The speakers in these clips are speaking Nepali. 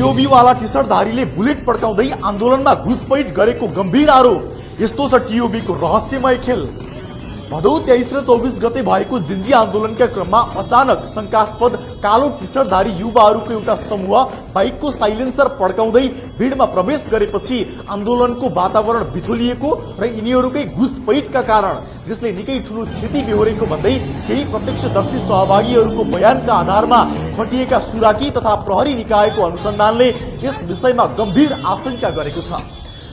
टीओबी वाला टी शर्टधारीले बुलेट पड्काउँदै आन्दोलनमा घुसपैठ गरेको गम्भीर आरोप। यस्तो छ टीओबी को रहस्यमय खेल। भदौ 23 र 24 गते भएको जिन्जी आन्दोलनका क्रममा अचानक शंकास्पद कालो टी शर्टधारी युवाहरूको एउटा समूह बाइकको साइलेन्सर पड्काउँदै भिडमा प्रवेश गरेपछि आन्दोलनको वातावरण बिथोलिएको र यिनीहरूकै घुसपैठका कारण यसले निकै ठूलो क्षति बेहोरेको भन्दै केही प्रत्यक्षदर्शी सहभागीहरूको बयानका आधारमा खटिएका सुराकी तथा प्रहरी निकायको अनुसन्धानले यस विषयमा गम्भीर आशंका गरेको छ।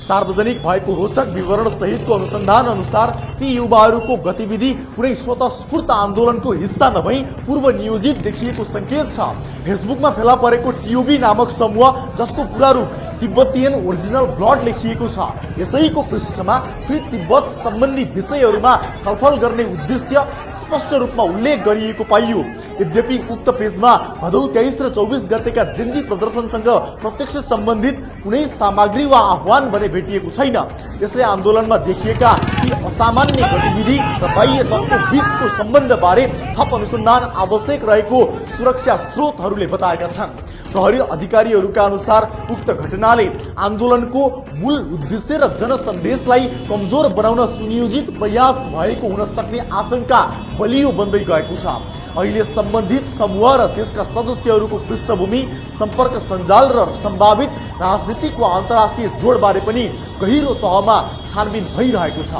सार्वजनिक भएको रोचक विवरण सहितको अनुसन्धान अनुसार ती युवाहरूको गतिविधि कुनै स्वतस्फूर्त आन्दोलनको हिस्सा नभई पूर्व नियोजित देखिएको संकेत छ। फेसबुकमा फेला परेको टीओबी नामक समूह जसको पूरा रूप तिब्बतियन ओरिजिनल ब्लड लेखिएको छ, यसैको पृष्ठमा फ्री तिब्बत सम्बन्धी विषयहरूमा छलफल गर्ने उद्देश्य स्पष्ट रूपमा उल्लेख गरिएको पाइयो। यद्यपि उक्त पेजमा भदौ 23 र 24 गतेका जिन्जी प्रदर्शनसँग प्रत्यक्ष सम्बन्धित कुनै सामग्री वा आह्वान भने भेटिएको छैन। यसले आन्दोलनमा देखिएका यी असामान्य गतिविधि र बाह्य तत्त्वको बीचको सम्बन्ध बारे थप अनुसन्धान आवश्यक रहेको सुरक्षा स्रोतहरूले बताएका छन्। प्रहरी अधिकारीहरूका अनुसार उक्त घटनाले आन्दोलनको मूल उद्देश्य र जनसन्देशलाई कमजोर बनाउन सुनियोजित प्रयास भएको हुन सक्ने आशंका बलियो बन्दै गएको छ। अहिले सम्बन्धित समूह र त्यसका सदस्यहरूको पृष्ठभूमि, सम्पर्क सञ्जाल र सम्भावित राजनीतिक वा अन्तर्राष्ट्रिय जोडबारे पनि गहिरो तहमा छानबिन भइरहेको छ।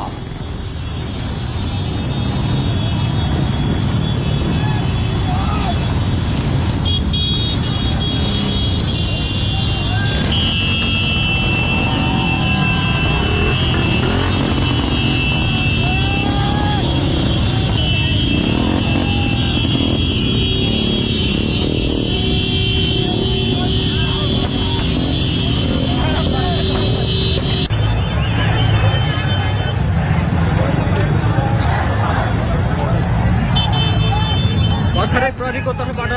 प्रहरीको तर्फबाट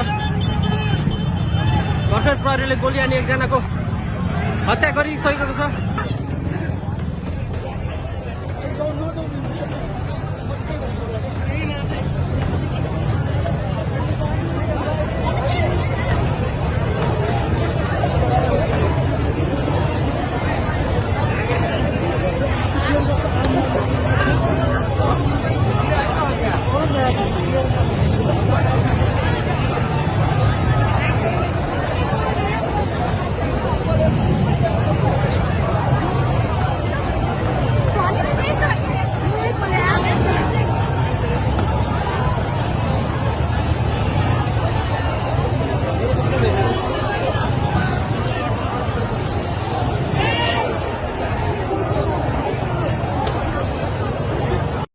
भर्खर प्रहरीले गोली हानी एकजनाको हत्या गरिसकेको छ।